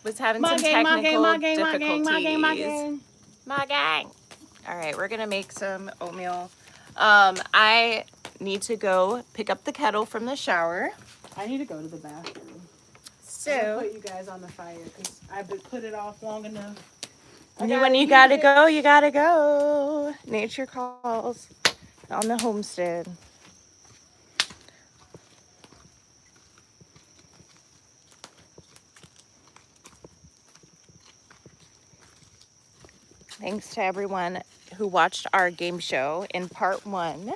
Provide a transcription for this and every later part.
was having some technical difficulties. My gang. All right, we're gonna make some oatmeal. I need to go pick up the kettle from the shower. I need to go to the bathroom. So I'm gonna put you guys on the fire because I've been put it off long enough. when you gotta go, you gotta go. Nature calls on the homestead. Thanks to everyone who watched our game show in part 1.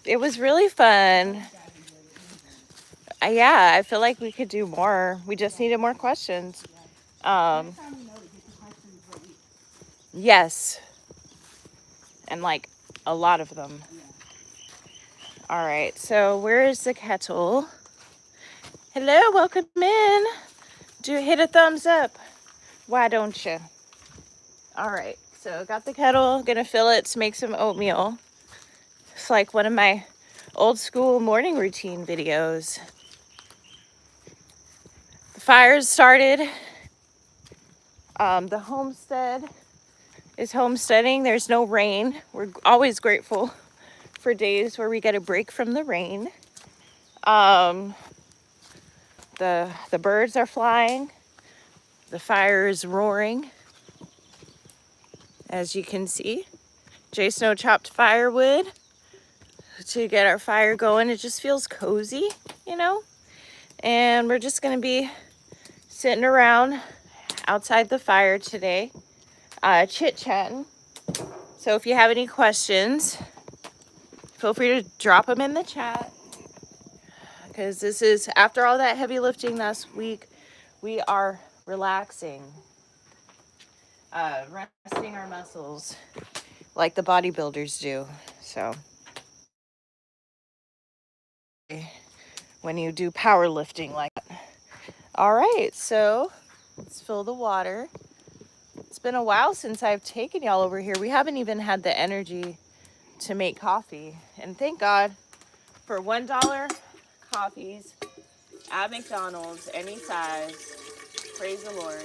It was really fun. Yeah, I feel like we could do more. We just needed more questions. Yes. And like a lot of them. All right, so where is the kettle? Hello, welcome in. Do hit a thumbs up. Why don't you? All right, so got the kettle, gonna fill it to make some oatmeal. It's like one of my old school morning routine videos. The fires started. The homestead is homesteading. There's no rain. We're always grateful for days where we get a break from the rain. The birds are flying. The fire is roaring. As you can see, Jay Snow chopped firewood to get our fire going. It just feels cozy, you know? And we're just gonna be sitting around outside the fire today, chit-chatting. So if you have any questions, feel free to drop them in the chat. Because this is, after all that heavy lifting last week, we are relaxing, resting our muscles like the bodybuilders do. So when you do powerlifting like that. All right, so let's fill the water. It's been a while since I've taken y'all over here. We haven't even had the energy to make coffee. And thank God for $1 coffees at McDonald's, any size. Praise the Lord.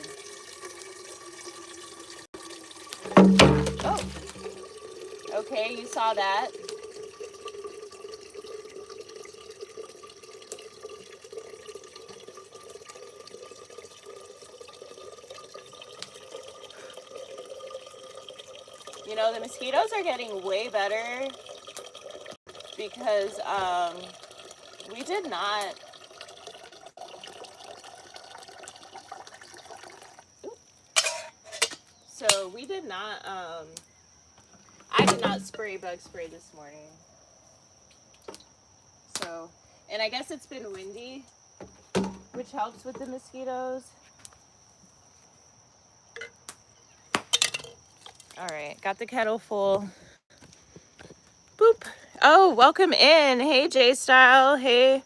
Oh, okay, you saw that. You know, the mosquitoes are getting way better because we did not. So we did not. I did not spray bug spray this morning. So, and I guess it's been windy, which helps with the mosquitoes. All right, got the kettle full. Boop. Oh, welcome in. Hey, J-Style. Hey,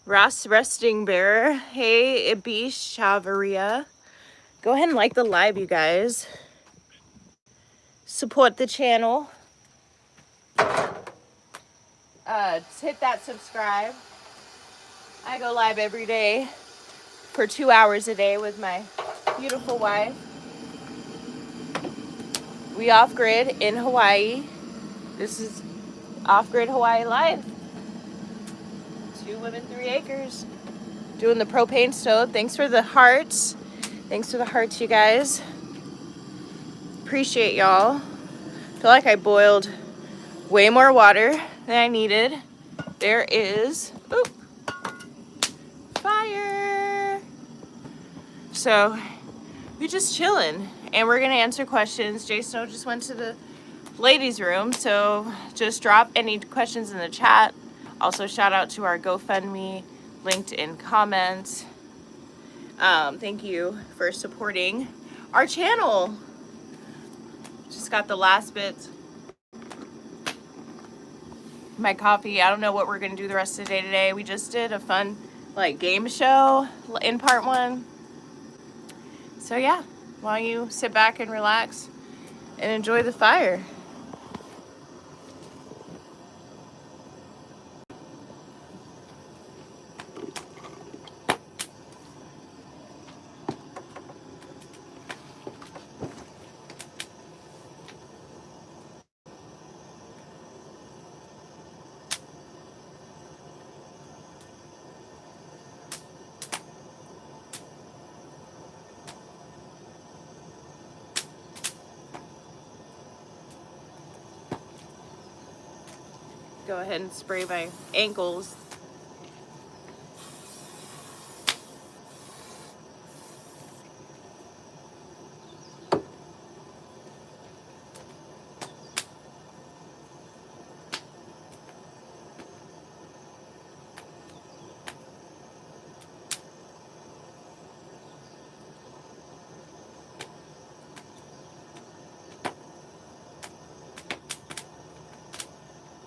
Ross Resting Bear. Hey, Ibish Chavaria. Go ahead and like the live, you guys. Support the channel. Hit that subscribe. I go live every day for 2 hours a day with my beautiful wife. We off-grid in Hawaii. This is Off-Grid Hawaii Live. 2 women, 3 acres. Doing the propane stove. Thanks for the hearts. Thanks for the hearts, you guys. Appreciate y'all. Feel like I boiled way more water than I needed. There is fire. So we're just chilling and we're gonna answer questions. Jay Snow just went to the ladies' room, so just drop any questions in the chat. Also, shout out to our GoFundMe linked in comments. Thank you for supporting our channel. Just got the last bits. My coffee. I don't know what we're gonna do the rest of the day today. We just did a fun like game show in part 1. So yeah, why don't you sit back and relax and enjoy the fire. go ahead and spray my ankles.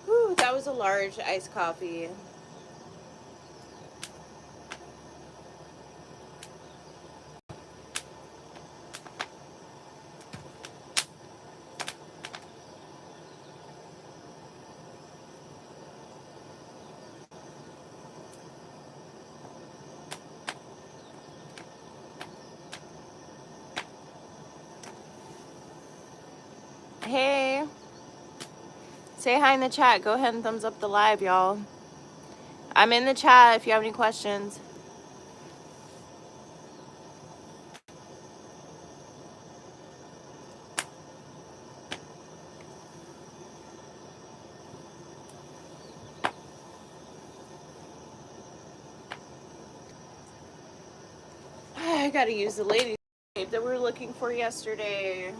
Whew, that was a large iced coffee. Hey, say hi in the chat. Go ahead and thumbs up the live, y'all. I'm in the chat if you have any questions. I gotta use the lady tape that we were looking for yesterday.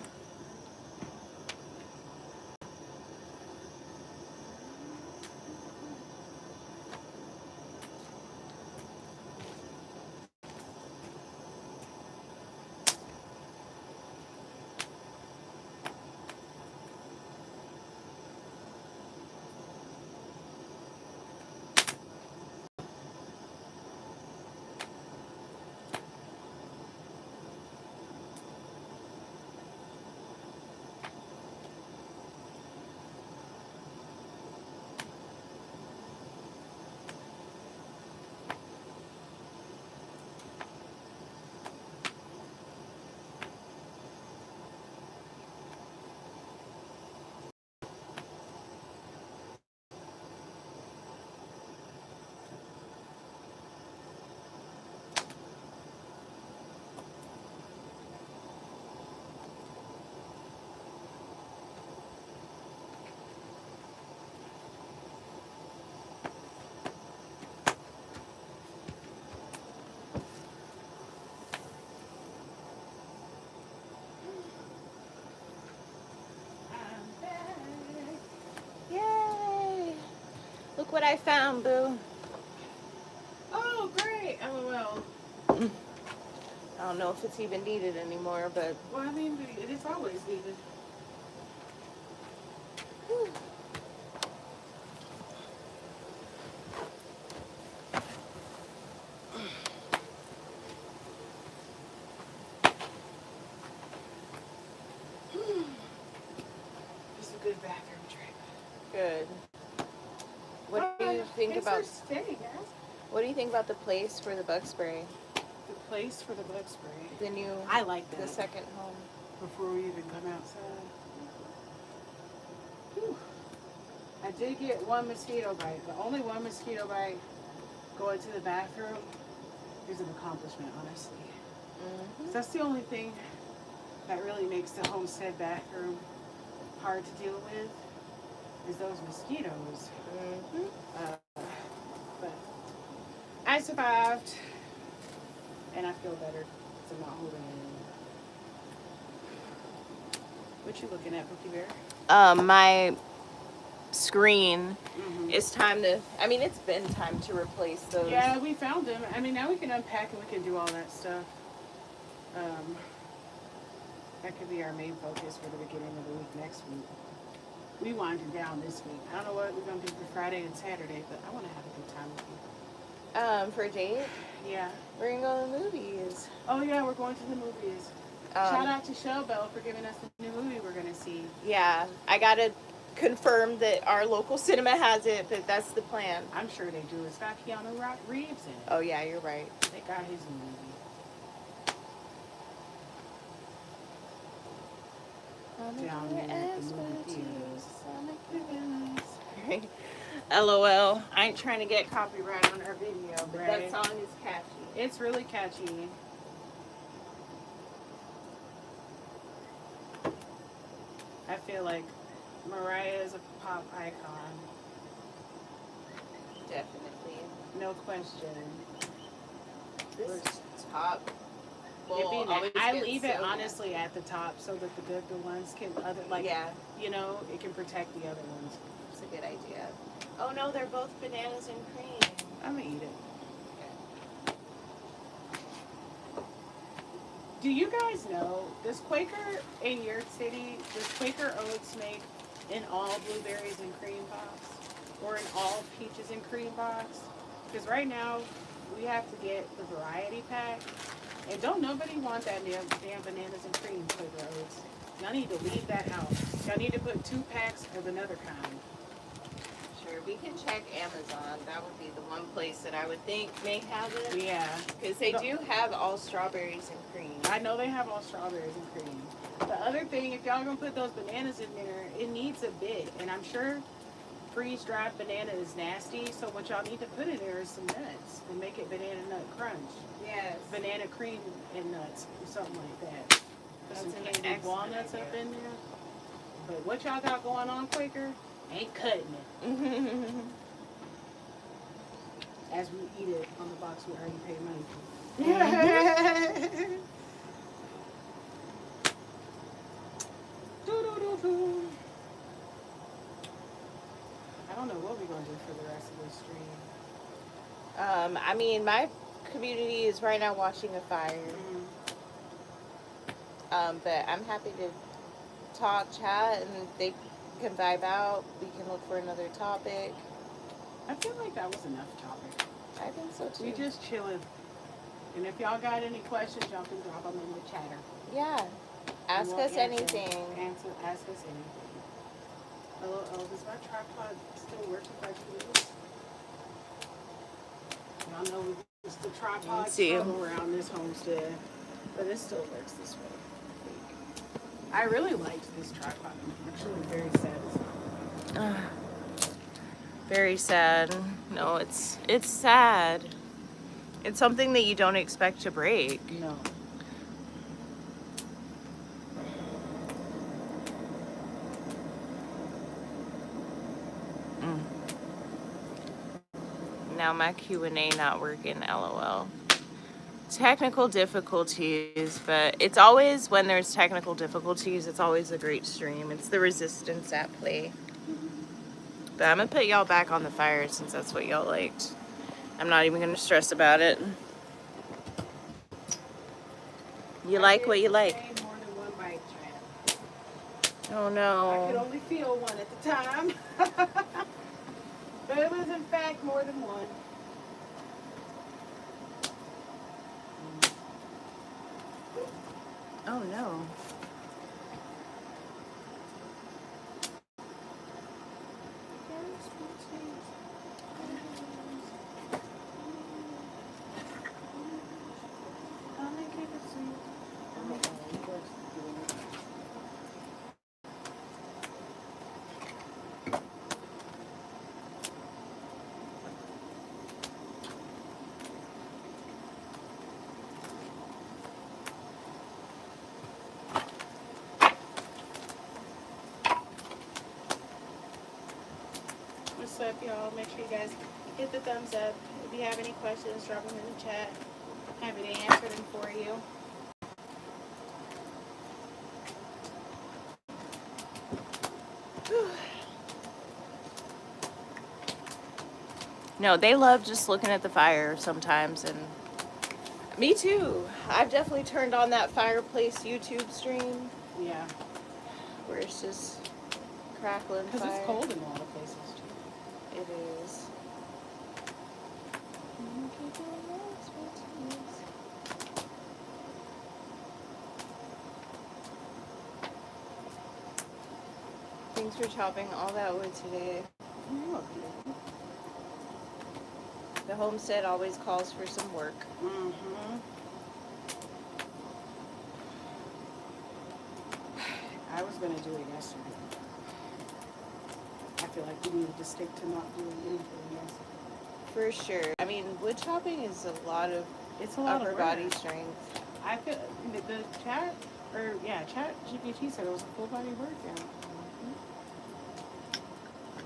Yay! Look what I found, boo. Oh, great. LOL. I don't know if it's even needed anymore, but Well, I mean, it is always needed. whew. It's a good bathroom trip. Good. What do you think Thanks about? for staying, guys. What do you think about the place for the bug spray? The place for the bug spray. The new, I like that. the second home. Before we even come outside. Whew. I did get one mosquito bite. The only one mosquito bite going to the bathroom is an accomplishment, honestly. Mm-hmm. So that's the only thing that really makes the homestead bathroom hard to deal with is those mosquitoes. Mm-hmm. But I survived, and I feel better because I'm not holding it anymore. What you looking at, Bookie Bear? My screen. Mm-hmm. It's time to, I mean, it's been time to replace those. Yeah, we found them. I mean, now we can unpack and we can do all that stuff. That could be our main focus for the beginning of the week next week. We winding down this week. I don't know what we're going to do for Friday and Saturday, but I want to have a good time with you. For a date, Yeah. we're gonna go to the movies. Oh, yeah, we're going to the movies. Shout out to Shell Bell for giving us the new movie we're going to see. Yeah, I gotta confirm that our local cinema has it, but that's the plan. I'm sure they do. It's got Keanu Reeves in it. Oh yeah, you're right. They got his movie. Down there at the movie theaters. LOL. I ain't trying to get copyright on our video, but Right. that song is catchy. It's really catchy. I feel like Mariah is a pop icon. Definitely. No question. This top It'd bowl be always I gets leave it so honestly at the top so that the good ones can other like yeah, you know, it can protect the other ones. it's a good idea. Oh no, they're both bananas and cream. I'm gonna eat it. Do you guys know, does Quaker in your city, does Quaker Oats make in all blueberries and cream box? Or in all peaches and cream box? Because right now, we have to get the variety pack. And don't nobody want that damn bananas and cream Quaker Oats. Y'all need to leave that out. Y'all need to put 2 packs of another kind. Sure, we can check Amazon. That would be the one place that I would think may have it. Yeah. Because they do have all strawberries and cream. I know they have all strawberries and cream. The other thing, if y'all gonna put those bananas in there, it needs a bit. And I'm sure freeze-dried banana is nasty, so what y'all need to put in there is some nuts and make it banana nut crunch. Yes. Banana cream and nuts or something like that. Put some That's an candied excellent walnuts idea. up in there. But what y'all got going on, Quaker, ain't cutting it. As we eat it on the box we already paid money for. Doo-doo-doo-doo. I don't know what we're going to do for the rest of this stream. I mean, my community is right now watching a fire. But I'm happy to talk, chat, and they can vibe out. We can look for another topic. I feel like that was enough topic. I think so too. We just chilling. And if y'all got any questions, y'all can drop them in the chatter. Yeah. Ask We'll us answer. anything. Ask us anything. Oh, does my tripod still work if I do this? Y'all know it's the tripod struggle around this homestead. But it still works this way. I really liked this tripod. I'm actually very satisfied. Very sad. No, it's sad. It's something that you don't expect to break. No. Now my Q&A not working, LOL. Technical difficulties, but it's always, when there's technical difficulties, it's always a great stream. It's the resistance at play. But I'm gonna put y'all back on the fire since that's what y'all liked. I'm not even gonna stress about it. You like what you like. More than one bite, Chad. Oh I could no. only feel one at the time. But it was in fact more than one. Oh no. What's up, y'all? Make sure you guys hit the thumbs up. If you have any questions, drop them in the chat. Happy to answer them for you. No, they love just looking at the fire sometimes, and me too. I've definitely turned on that fireplace YouTube stream Yeah. where it's just crackling Because fire. it's cold in a lot of places, too. It is. Thanks for chopping all that wood today. The homestead always calls for some work. Mm-hmm. I was going to do it yesterday. I feel like we needed to stick to not doing anything yesterday. For sure. I mean, wood chopping is a lot of It's a lot upper of body work. strength. I feel the chat GPT said it was a full body workout.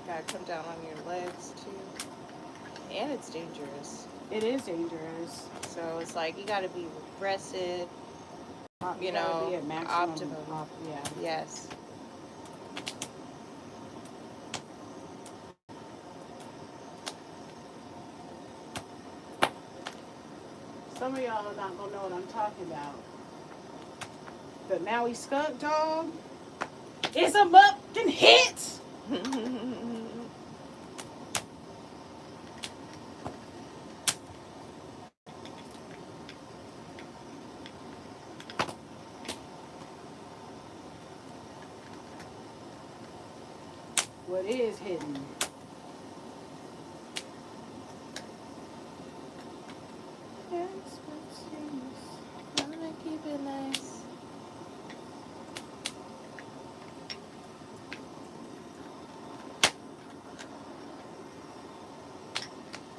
Gotta come down on your legs too. And it's dangerous. It is dangerous. So it's like you gotta be rested, you Gotta know, be at maximum optimum. yeah. Yes. Some of y'all are not gonna know what I'm talking about. But Maui skunk dog is a muffin hit. What is hidden? I'm gonna keep it nice.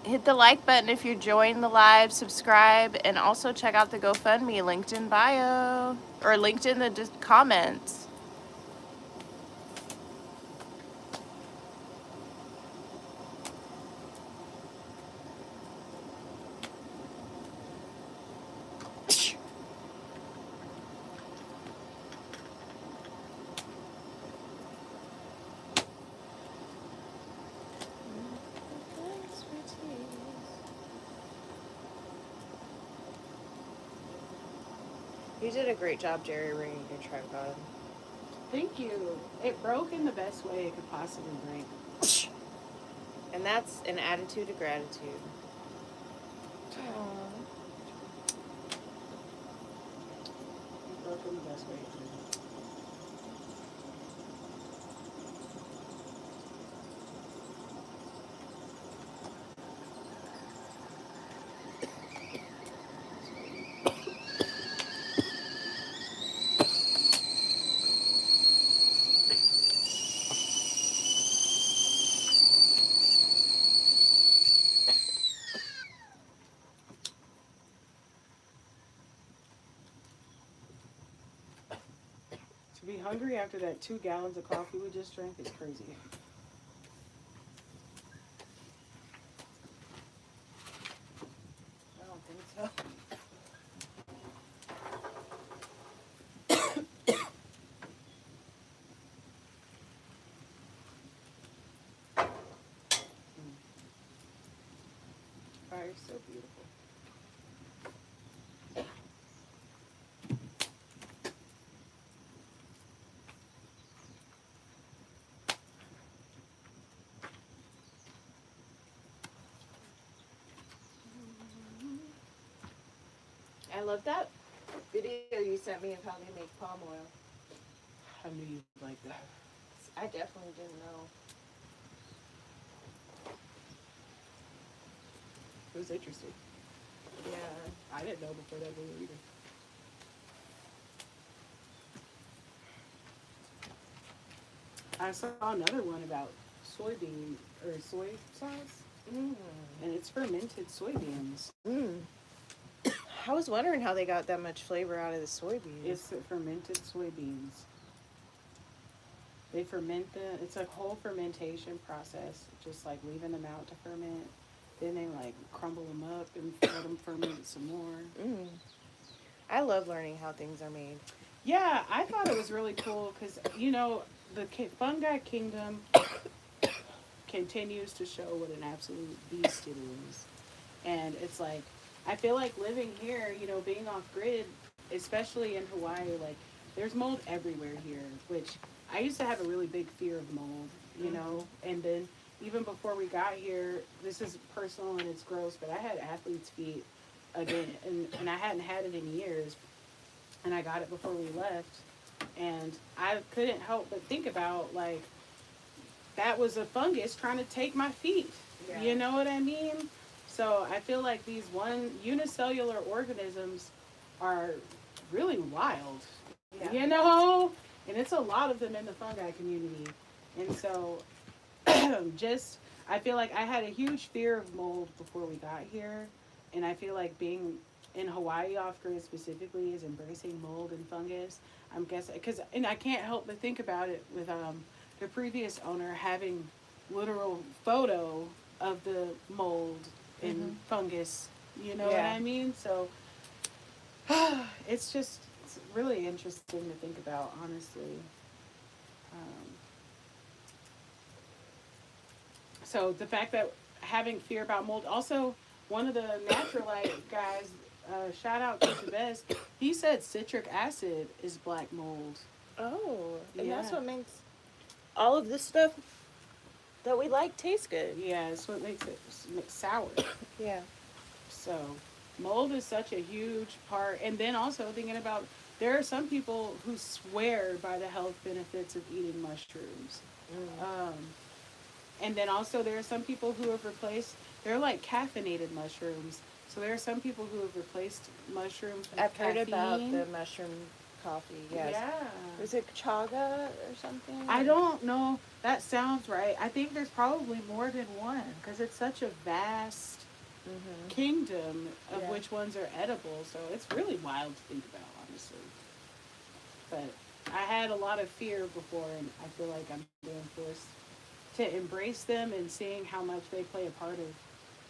Hit the like button if you're enjoying the live, subscribe, and also check out the GoFundMe linked in bio or linked in the comments. You did a great job jerry rigging your tripod. Thank you. It broke in the best way it could possibly break. And that's an attitude of gratitude. Aww. It broke in the best way it could. To be hungry after that 2 gallons of coffee we just drank is crazy. I don't think so. Fire's so beautiful. I love that video you sent me of how they make palm oil. I knew you'd like that. I definitely didn't know. It was interesting. Yeah. I didn't know before that video either. I saw another one about soybean or soy sauce, Mm. and it's fermented soybeans. Mm. I was wondering how they got that much flavor out of the soybeans. It's the fermented soybeans. They ferment it's a whole fermentation process, just like leaving them out to ferment. Then they like crumble them up and let them ferment some more. Mm. I love learning how things are made. Yeah, I thought it was really cool because, you know, the fungi kingdom continues to show what an absolute beast it is. And it's like, I feel like living here, you know, being off grid, especially in Hawaii, like, there's mold everywhere here, which I used to have a really big fear of mold, you know? And then even before we got here, this is personal and it's gross, but I had athlete's feet again, and I hadn't had it in years. And I got it before we left. And I couldn't help but think about, like, that was a fungus trying to take my feet. Yeah. You know what I mean? So I feel like these unicellular organisms are really wild. Yeah. You know? And it's a lot of them in the fungi community. And so just, I feel like I had a huge fear of mold before we got here. And I feel like being in Hawaii off grid specifically is embracing mold and fungus. I'm guessing, and I can't help but think about it with the previous owner having literal photo of the mold and Mhm. fungus. You know what Yeah. I mean? So it's just it's really interesting to think about, honestly. Um, so the fact that having fear about mold, also one of the Naturalite guys, shout out to Jabez, he said citric acid is black mold. Oh, and Yeah. that's what makes all of this stuff that we like taste good. Yeah, it's what makes it sour. Yeah. So mold is such a huge part. And then also thinking about, there are some people who swear by the health benefits of eating mushrooms. Mm. Um, and then also there are some people who have replaced, they're like caffeinated mushrooms. So there are some people who have replaced mushrooms with I've heard about caffeine. the mushroom coffee. Yes. Yeah. Was it chaga or something? I don't know. That sounds right. I think there's probably more than one because it's such a vast Mm-hmm. kingdom of Yeah. which ones are edible. So it's really wild to think about, honestly. But I had a lot of fear before, and I feel like I'm being forced to embrace them and seeing how much they play a part of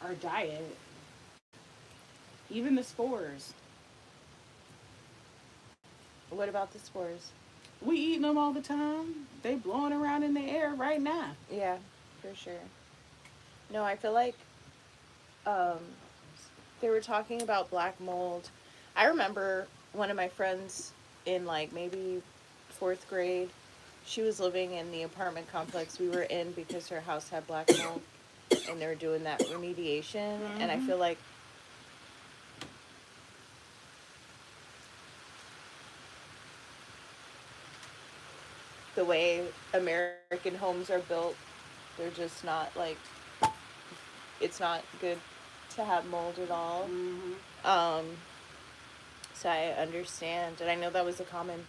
our diet. Even the spores. What about the spores? We eating them all the time. They blowing around in the air right now. Yeah, for sure. No, I feel like um, they were talking about black mold. I remember one of my friends in like maybe fourth grade. She was living in the apartment complex we were in because her house had black mold, and they were doing that remediation. And I feel like the way American homes are built, they're just not like, it's not good to have mold at all. Um, so I understand, and I know that was a common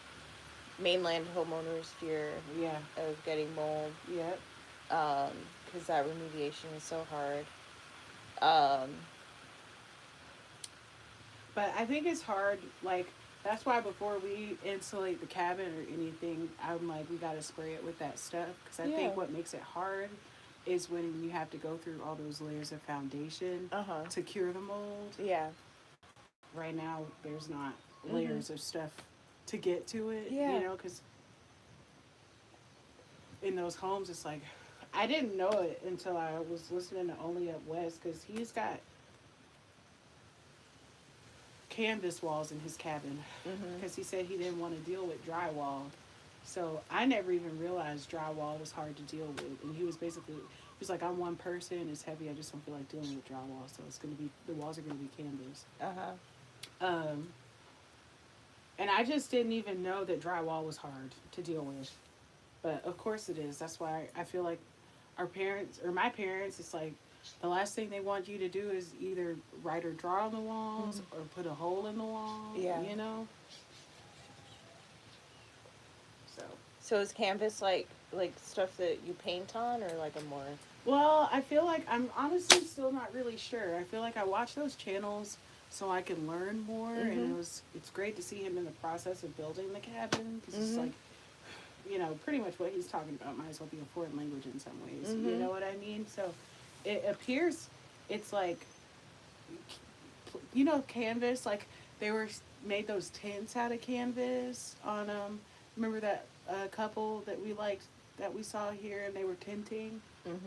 mainland homeowners fear Yeah. of getting mold, Yep. because that remediation is so hard. Um, But I think it's hard. Like, that's why before we insulate the cabin or anything, I'm like, we got to spray it with that stuff. Because I Yeah. think what makes it hard is when you have to go through all those layers of foundation Uh-huh. to cure the mold. Yeah. Right now, there's not layers of stuff to get to it. Yeah. You know, because in those homes, it's like, I didn't know it until I was listening to Only Up West, because he's got canvas walls in his cabin, because he said he didn't want to deal with drywall. So I never even realized drywall was hard to deal with. And he was like, I'm one person, it's heavy, I just don't feel like dealing with drywall. So it's going to be, the walls are going to be canvas. Um, and I just didn't even know that drywall was hard to deal with. But of course it is. That's why I feel like our parents, or my parents, it's like the last thing they want you to do is either write or draw on the walls or put a hole in the wall. Yeah. You know? So. So is canvas like stuff that you paint on, or like a more? Well, I feel like I'm honestly still not really sure. I feel like I watch those channels so I can learn more, and it's great to see him in the process of building the cabin, because it's like, you know, pretty much what he's talking about might as well be a foreign language in some ways. You know what I mean? So it appears it's like, you know, canvas, like they were made those tents out of canvas on remember that couple that we liked that we saw here, and they were tenting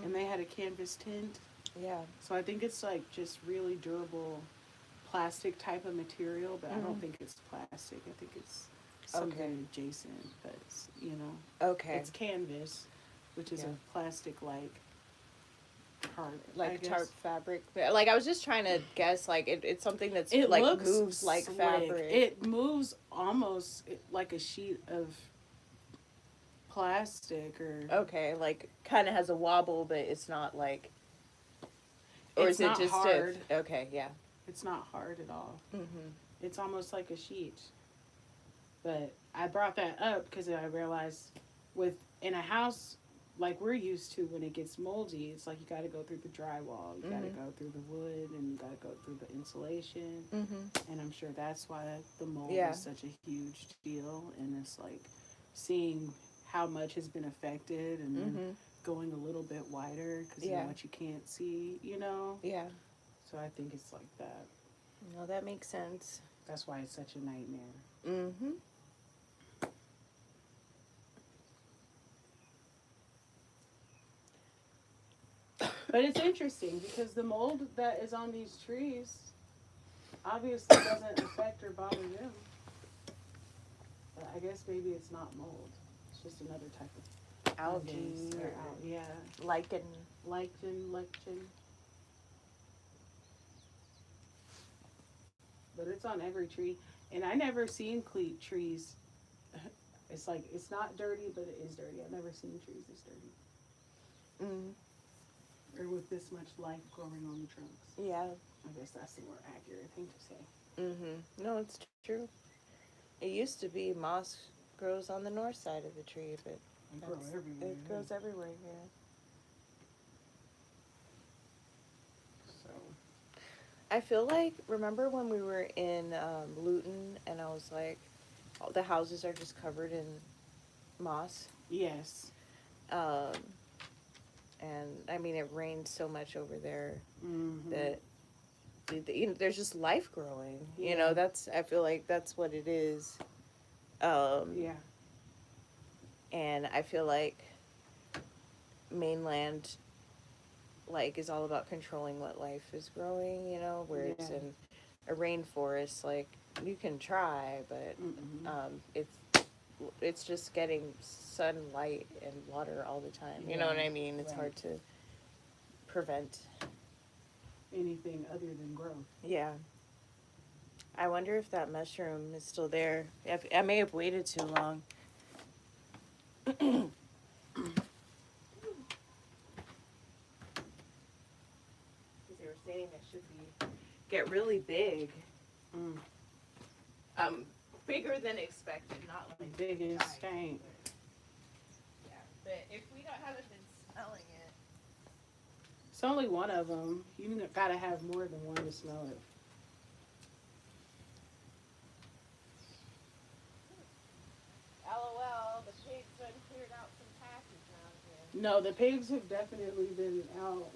and they had a canvas tent. Yeah. So I think it's like just really durable plastic type of material, but I don't think it's plastic. I think it's something adjacent, but it's, you know, it's canvas, which is a plastic like tarp, like tarp fabric. Like I was just trying to guess. Like it's something that's it like looks moves like slick. fabric. It moves almost like a sheet of plastic, or like kind of has a wobble, but it's not like. Or it's is it not just hard. stiff? Okay, yeah. It's not hard at all. It's almost like a sheet. But I brought that up because I realized in a house like we're used to, when it gets moldy, it's like you got to go through the drywall, you got to go through the wood, and you got to go through the insulation. And I'm sure that's why the mold is such a huge deal. And it's like seeing how much has been affected, and then going a little bit wider because of what you can't see, you know? Yeah. So I think it's like that. No, that makes sense. That's why it's such a nightmare. Mm-hmm. But it's interesting because the mold that is on these trees obviously doesn't affect or bother them. But I guess maybe it's not mold. It's just another type of Algae or yeah. lichen. Lichen. But it's on every tree. And I never seen trees. It's like, it's not dirty, but it is dirty. I've never seen trees this dirty. Mm. Or with this much life growing on the trunks. Yeah. I guess that's the more accurate thing to say. Mm-hmm. No, it's true. It used to be moss grows on the north side of the tree, but it grows everywhere here. So I feel like, remember when we were in Luton and I was like, all the houses are just covered in moss? yes. And I mean, it rained so much over there Mm-hmm. that you know, there's just life growing. Yeah. You know, I feel like that's what it is. Yeah. And I feel like mainland, like, is all about controlling what life is growing, you know, where it's in a rainforest, like, you can try, but it's just getting sunlight and water all the time. You know what I mean? It's hard to prevent anything other than growth. Yeah. I wonder if that mushroom is still there. I may have waited too long. Because they were saying it should get really big. Bigger than expected, not like big and stank. Yeah, but if we haven't been smelling it. It's only one of them. You gotta have more than one to smell it. LOL, the pigs done cleared out some patches now again. No, the pigs have definitely been out.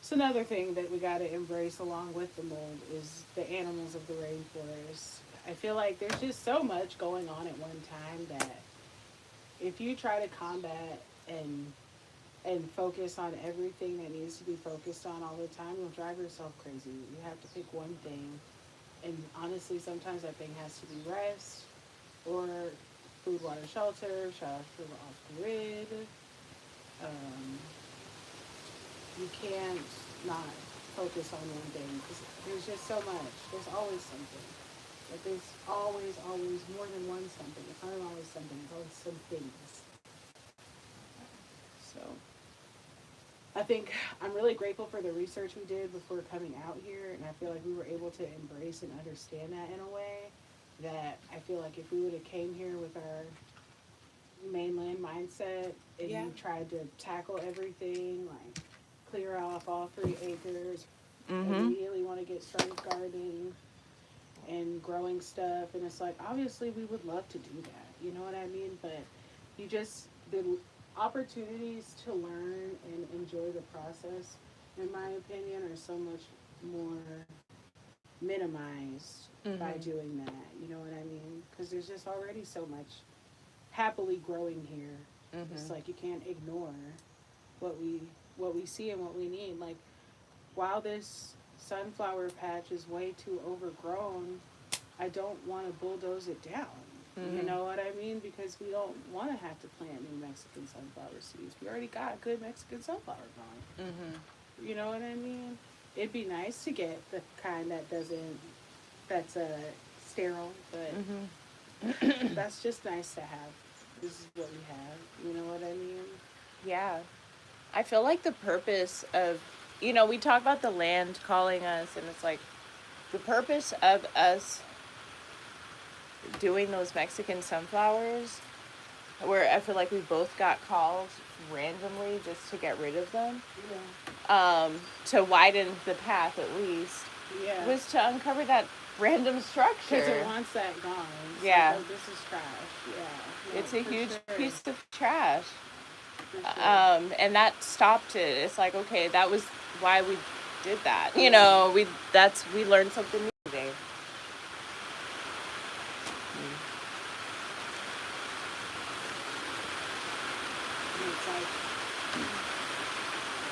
It's another thing that we got to embrace along with the mold is the animals of the rainforest. I feel like there's just so much going on at one time that if you try to combat and focus on everything that needs to be focused on all the time, you'll drive yourself crazy. You have to pick one thing. And honestly, sometimes that thing has to be rest or food, water, shelter, shut off the grid. You can't not focus on one thing because there's just so much. There's always something. But there's always more than one something. It's not always something. It's always some things. So I think I'm really grateful for the research we did before coming out here, and I feel like we were able to embrace and understand that in a way that I feel like if we would have came here with our mainland mindset and you tried to tackle everything, like clear off all 3 acres, immediately want to get started gardening and growing stuff, and it's like, obviously we would love to do that, you know what I mean, but the opportunities to learn and enjoy the process, in my opinion, are so much more minimized by doing that, you know what I mean, because there's just already so much happily growing here. It's like you can't ignore what we see and what we need. Like, while this sunflower patch is way too overgrown, I don't want to bulldoze it down. You know what I mean? Because we don't want to have to plant new Mexican sunflower seeds. We already got good Mexican sunflower going. You know what I mean? It'd be nice to get the kind that's sterile, but that's just nice to have. This is what we have. You know what I mean? Yeah. I feel like the purpose of, we talk about the land calling us, and it's like the purpose of us doing those Mexican sunflowers, where I feel like we both got called randomly just to get rid of them, to widen the path at least, was to uncover that random structure. Because it wants that gone. It's Yeah. like, oh, this is trash. Yeah. No, It's a for huge sure. piece of trash. For sure. And that stopped it. It's like, okay, that was why we did that. You know, we learned something new today. It's like,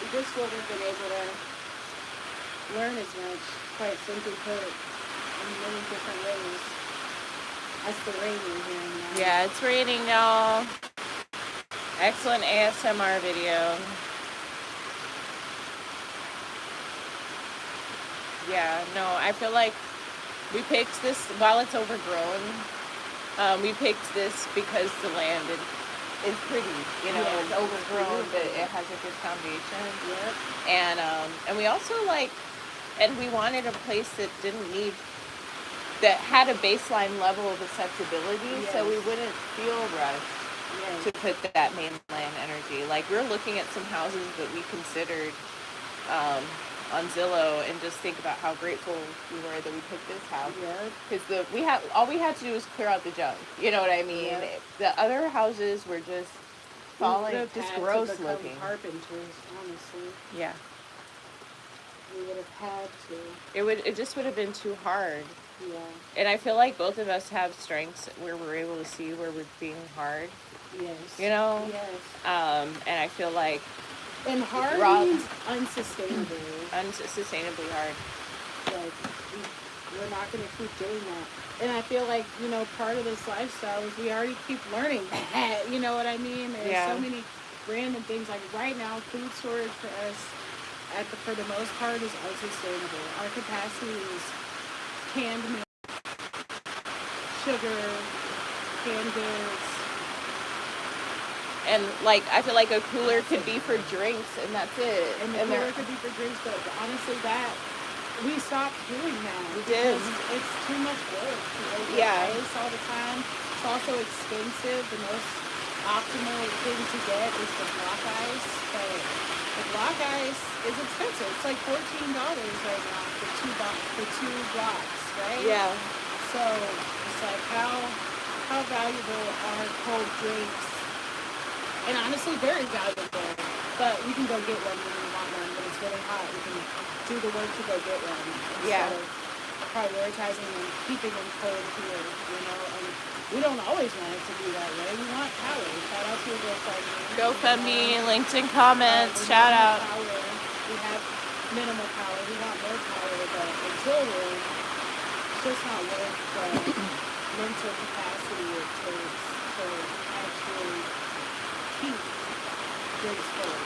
we just wouldn't have been able to learn as much, quite simply put, in many different ways. That's the raining here now. Yeah, it's raining now. Excellent ASMR video. Yeah, no, I feel like we picked this while it's overgrown. We picked this because the land is pretty, you know, it's overgrown, but it has a good foundation. Yep. And we also and we wanted a place that had a baseline level of acceptability, so we wouldn't feel rushed to put that mainland energy. Like, we're looking at some houses that we considered on Zillow, and just think about how grateful we were that we picked this house. Because all we had to do was clear out the junk. You know what I mean? Yeah. The other houses were just falling, just gross looking. Carpenters, honestly. Yeah. We would have had to. It just would have been too hard. Yeah. And I feel like both of us have strengths where we're able to see where we're being hard. Yes. You know? Yes. And I feel like and hard means unsustainable. Unsustainably hard. Like, we're not going to keep doing that. And I feel like, you know, part of this lifestyle is we already keep learning that. You know what I mean? There's so many random things. Like, right now, food storage for us, for the most part, is unsustainable. Our capacity is canned milk, sugar, canned goods. And, like, I feel like a cooler could be for drinks, and that's it. And the cooler could be for drinks, but honestly, that, we stopped doing that. We did. It's too much work to make ice all the time. It's also expensive. The most optimal thing to get is the block ice, but the block ice is expensive. It's like $14 right now for two blocks, right? Yeah. So it's like, how valuable are cold drinks? And honestly, very valuable. But we can go get one when we want one, but it's really hot. We can do the work to go get one instead of prioritizing and keeping them cold here, you know. And we don't always want it to be that way. We want power. Shout out to your GoFundMe. GoFundMe, links and comments. Shout out. Power. We have minimal power. We want more power, but until then, it's just not worth the mental capacity it takes to actually keep drinks cold.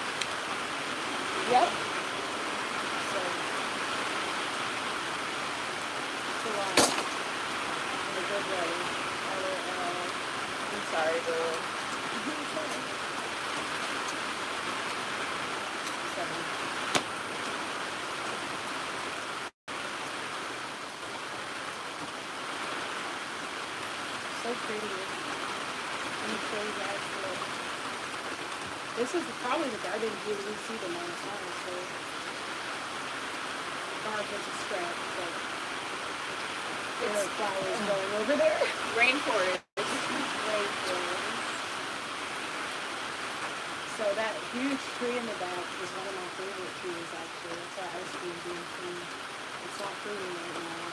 Yep. So, it's a lot. In a good way. I'm sorry, boo. So pretty. Let me show you guys this. This is probably the garden view we see the most, honestly. Barb was a stretch, but there are flowers going over there. Rainforest. Rainforest. So that huge tree in the back is one of my favorite trees, actually. It's our ice cream being tree. It's not fruiting right now.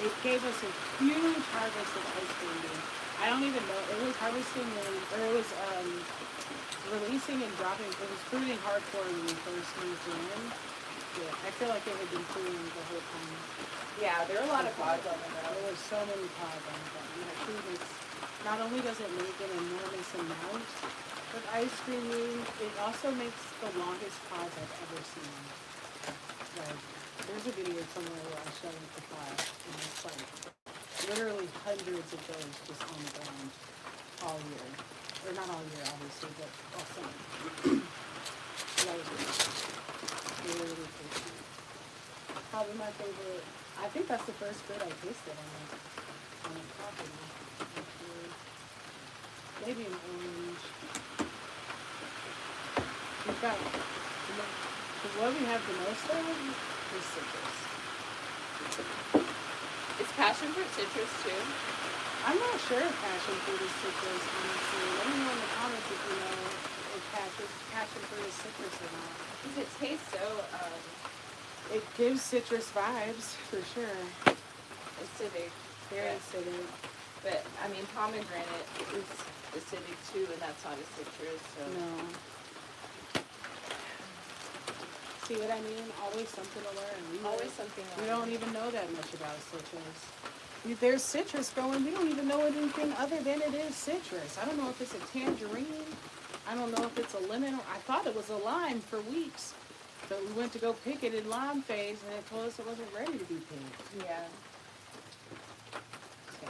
It gave us a huge harvest of ice cream beans. I don't even know. It was harvesting releasing and dropping. It was fruiting hardcore when we first moved in. Yeah, I feel like it had been fruiting the whole time. Yeah, there are a lot of pods on the ground. There were so many pods on the ground. That food is, not only does it make an enormous amount of ice cream, it also makes the longest pods I've ever seen. Like, there's a video somewhere where I show the pod, and it's like literally hundreds of those just on the ground all year. Or not all year, obviously, but all summer. So that was really, really tasty. Probably my favorite. I think that's the first fruit I tasted on the property. Actually. Maybe an orange. We've got, what we have the most of is citrus. It's passion fruit citrus too? I'm not sure if passion fruit is citrus, honestly. Let me know in the comments if you know if passion fruit is citrus or not. Because it tastes so It gives citrus vibes, for sure. acidic. Very Yeah. acidic. But, I mean, pomegranate is acidic too, and that's not a citrus, so. No. See what I mean? Always something to learn. Always something We like don't even know that much about citrus. If there's citrus growing, we don't even know anything other than it is citrus. I don't know if it's a tangerine. I don't know if it's a lemon. I thought it was a lime for weeks. But we went to go pick it in lime phase, and it told us it wasn't ready to be picked. Yeah. So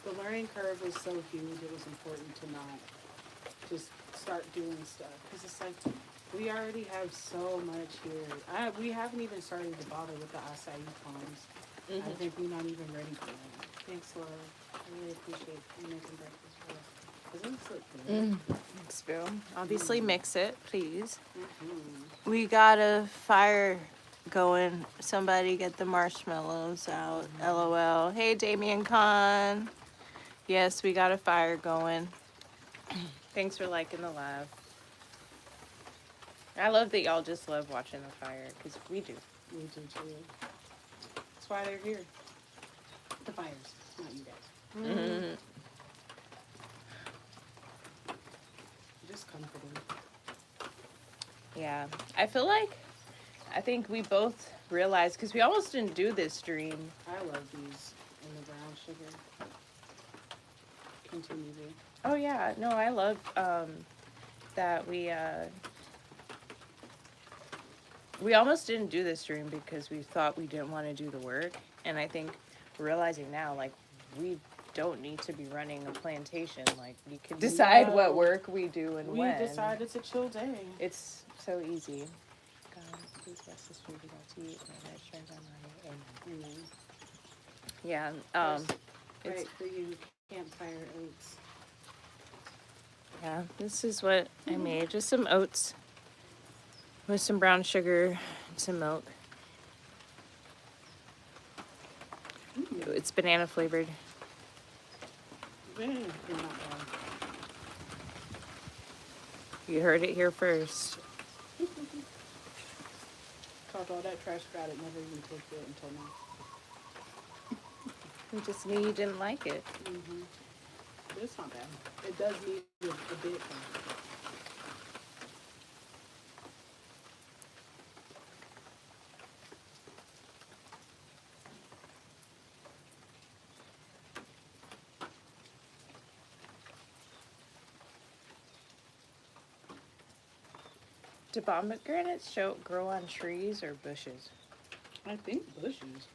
the learning curve was so huge, it was important to not just start doing stuff. Because it's like, we already have so much here. We haven't even started to bother with the acai palms. I think we're not even ready for that. Thanks, Laura. I really appreciate you making breakfast for us. Doesn't this look good? Thanks, Bill. Obviously mix it, please. Mm-hmm. We got a fire going. Somebody get the marshmallows out. LOL. Hey, Damien Khan. Yes, we got a fire going. Thanks for liking the live. I love that y'all just love watching the fire, because we do. We do too. That's why they're here. The fires, not you guys. Just comforting. Yeah. I feel like, I think we both realized, because we almost didn't do this stream. I love these in the brown sugar. Continue. Oh, yeah. No, I love that we almost didn't do this stream because we thought we didn't want to do the work. And I think realizing now, like, we don't need to be running a plantation. Like, we can decide what work we do and when. We decide it's a chill day. It's so easy. God, please bless this food we got to eat. May God shine down on it. Amen. Yeah. Right It's, for you, campfire oats. yeah, this is what I made. Just some oats with some brown sugar and some milk. It's banana flavored. They're not bad. You heard it here first. Talked all that trash about it, never even tasted it until now. We just knew you didn't like it. Mm-hmm. But it's not bad. It does need a bit though. Do pomegranates grow on trees or bushes? I think bushes.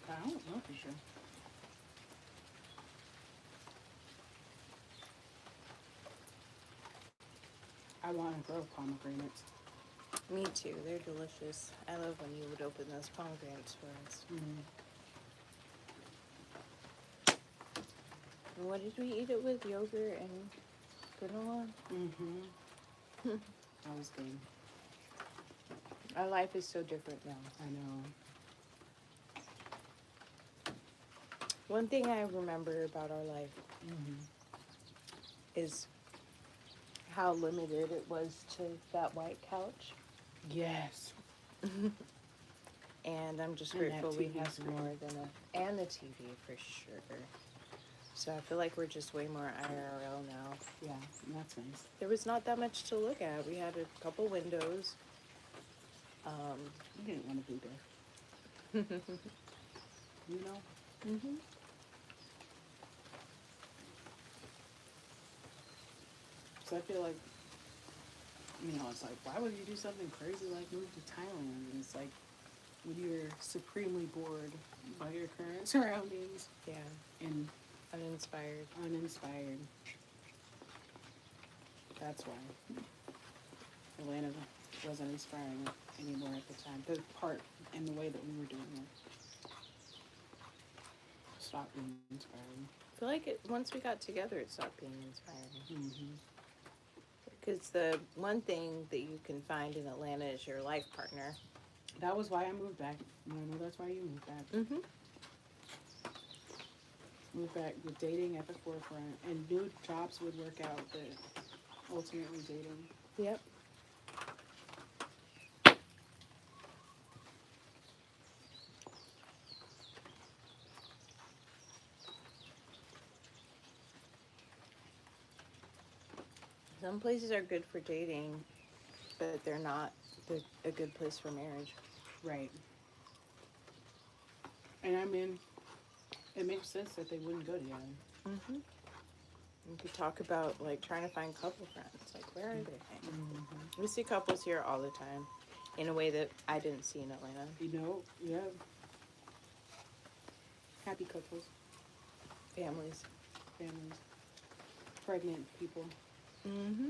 I don't know for sure. I want to grow pomegranates. Me too. They're delicious. I love when you would open those pomegranates for us. And what did we eat it with? Yogurt and granola? Mm-hmm. That was good. Our life is so different now. I know. One thing I remember about our life is how limited it was to that white couch. Yes. And I'm just And grateful that we TV have screen. more than and the TV for sure. So I feel like we're just way more IRL now. Yeah, that's nice. There was not that much to look at. We had a couple windows. You didn't want to be there. You know? Mm-hmm. So I feel like, you know, it's like, why would you do something crazy like move to Thailand? And it's like, when you're supremely bored by your current surroundings Yeah. and Uninspired. uninspired. That's why Atlanta wasn't inspiring anymore at the time. The part and the way that we were doing it stopped being inspiring. I feel like once we got together, it stopped being inspiring. Mm-hmm. Because the one thing that you can find in Atlanta is your life partner. That was why I moved back. I know that's why you moved back. Mm-hmm. Moved back with dating at the forefront, and new jobs would work out, but ultimately dating. Yep. Some places are good for dating, but they're not a good place for marriage. Right. And I mean, it makes sense that they wouldn't go together. Mm-hmm. We could talk about like trying to find couple friends. Like, where are they? Mm-hmm. We see couples here all the time, in a way that I didn't see in Atlanta. You know, yeah. Happy couples, Families. families, pregnant people. Mm-hmm.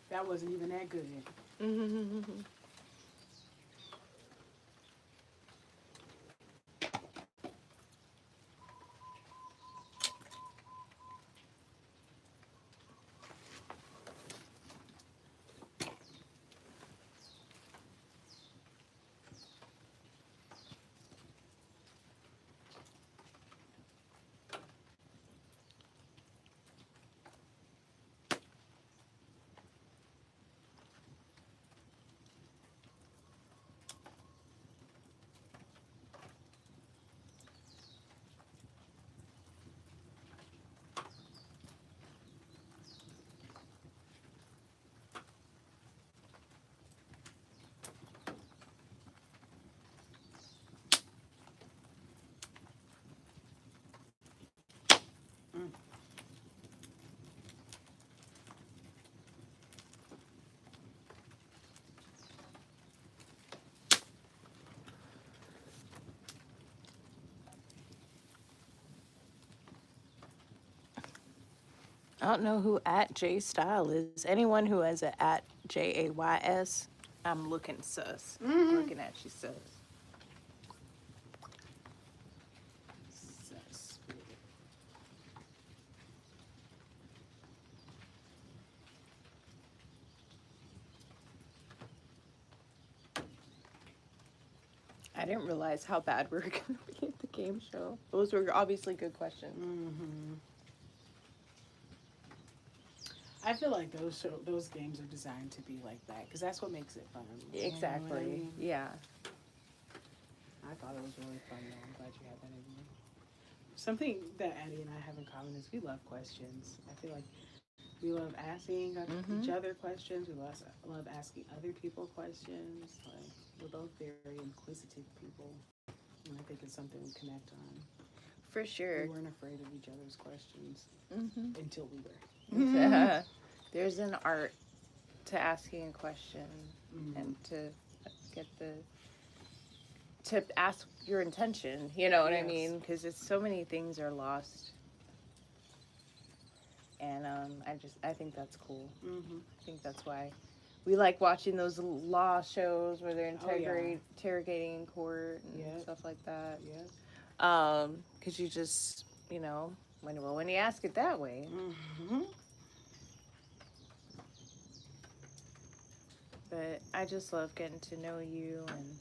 That wasn't even that good. Mm-hmm. Mm. I don't know who at J Style is. Anyone who has a at JAYS, I'm looking sus. Mm-hmm. Looking at you sus. Sus. I didn't realize how bad we were going to be at the game show. Those were obviously good questions. Mm-hmm. I feel like those games are designed to be like that because that's what makes it fun. You know Exactly. what I mean? Yeah. I thought it was really fun though. I'm glad you had that idea. Something that Addy and I have in common is we love questions. I feel like we love asking Mm-hmm. each other questions. We love asking other people questions. Like we're both very inquisitive people, and I think it's something we connect on. For sure. We weren't afraid of each other's questions Mm-hmm. until we were. There's an art to asking a question and to get to ask your intention. You know what I Yes. mean? Because it's so many things are lost, and I think that's cool. Mm-hmm. I think that's why we like watching those law shows where they're Oh, yeah. interrogating in court and Yep. stuff like that. Yes. Because you just when you ask it that way. Mm-hmm. But I just love getting to know you and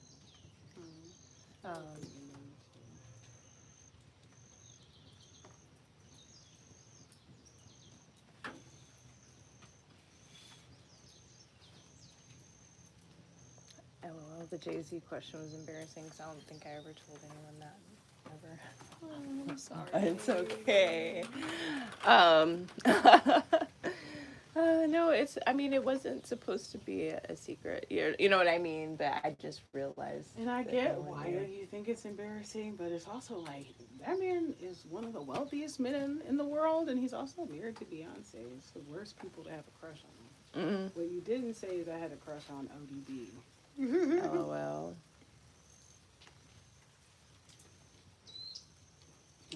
LOL, the Jay-Z question was embarrassing because I don't think I ever told anyone that. Ever. Oh, I'm sorry. It's okay. No, it wasn't supposed to be a secret. You know what I mean? But I just realized. And I that get no one why knew. you think it's embarrassing, but it's also like that man is one of the wealthiest men in the world, and he's also married to Beyonce. It's the worst people to have a crush on. Mm-mm. What you didn't say is I had a crush on ODB. LOL.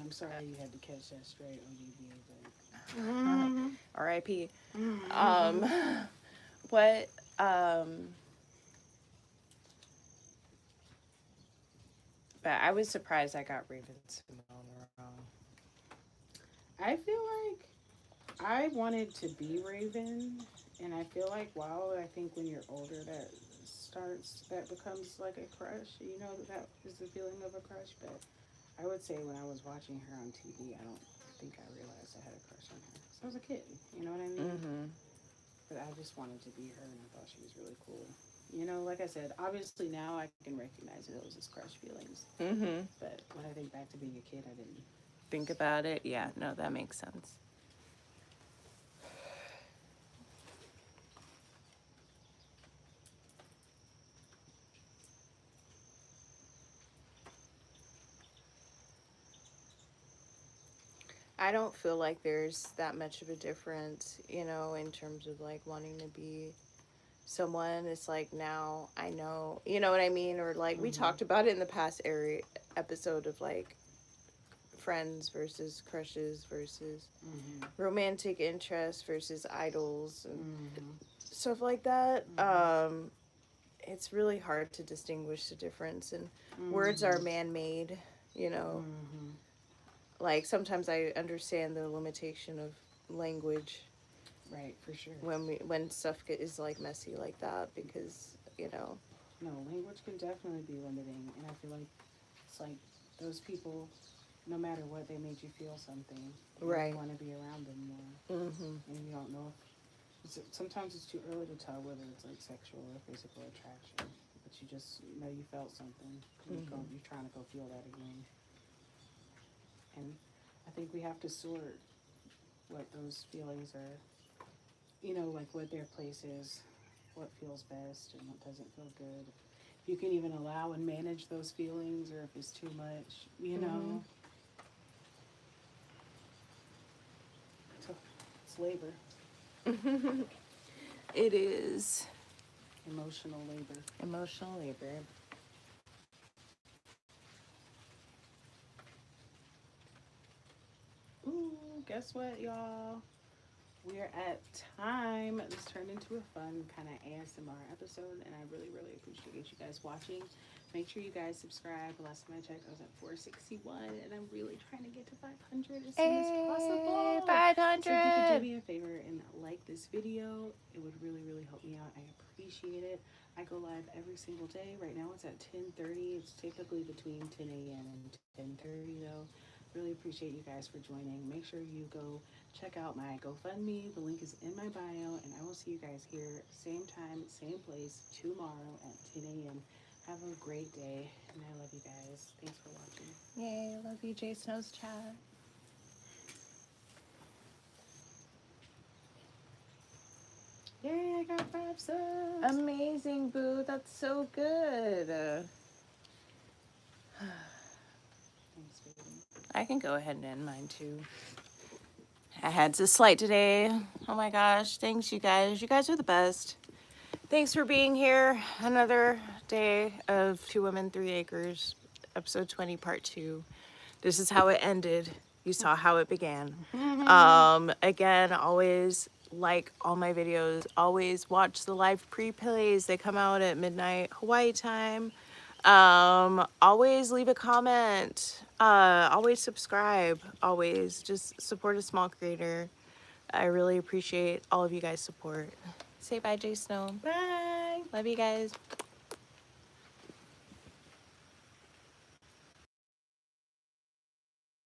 I'm sorry you had to catch that straight, ODB, but R.I.P. What? But I was surprised I got Raven Simone wrong. I feel like I wanted to be Raven, and I feel like I think when you're older that becomes like a crush. You know, that is the feeling of a crush. But I would say when I was watching her on TV, I don't think I realized I had a crush on her. 'Cause I was a kid, you know what I mean? Mm-hmm. But I just wanted to be her, and I thought she was really cool. You know, like I said, obviously now I can recognize those as crush feelings. Mm-hmm. But when I think back to being a kid, I didn't. Think about it. Yeah, no, that makes sense. I don't feel like there's that much of a difference, you know, in terms of like wanting to be someone. It's like now I know, you know what I mean? Or like we Mm-hmm. talked about it in the past episode of like friends versus crushes versus Mm-hmm. romantic interests versus idols and Mm-hmm. stuff like that. Mm-hmm. It's really hard to distinguish the difference, and words are Mm-hmm. man-made, you know. Mm-hmm. Like sometimes I understand the limitation of language Right, for sure. when stuff is like messy like that, because you know. No, language can definitely be limiting, and I feel like it's like those people, no matter what, they made you feel something. You Right. want to be around them more, Mm-hmm. and you don't know. Sometimes it's too early to tell whether it's like sexual or physical attraction, but you just know you felt something. Mm-hmm. You're trying to go feel that again, and I think we have to sort what those feelings are. You know, like what their place is, what feels best and what doesn't feel good. If you can even allow and manage those feelings, or if it's too much, you Mm-hmm. know. So it's labor, It is emotional labor. emotional labor. Ooh, guess what, y'all? We're at time. This turned into a fun kind of ASMR episode, and I really, really appreciate you guys watching. Make sure you guys subscribe. Last time I checked, I was at 461, and I'm really trying to get to 500 as soon as Hey, possible. So if you could do 500. me a favor and like this video, it would really, really help me out. I appreciate it. I go live every single day. Right now it's at 10:30. It's typically between 10 a.m. and 10:30 though. Really appreciate you guys for joining. Make sure you go check out my GoFundMe. The link is in my bio, and I will see you guys here, same time, same place, tomorrow at 10 a.m. Have a great day, and I love you guys. Thanks for watching. Yay, love you, J Snow's chat. Yay, I got 5 subs. Amazing, boo. That's so good. Thanks, baby. I can go ahead and end mine too. I had to slight today. Oh my gosh. Thanks, you guys. You guys are the best. Thanks for being here. Another day of 2 Women, 3 Acres, episode 20, part 2. This is how it ended. You saw how it began. Again, always like all my videos. Always watch the live pre-plays. They come out at midnight Hawaii time. Always leave a comment. Always subscribe. Always just support a small creator. I really appreciate all of you guys' support. Say bye, J Snow. Bye. Love you guys.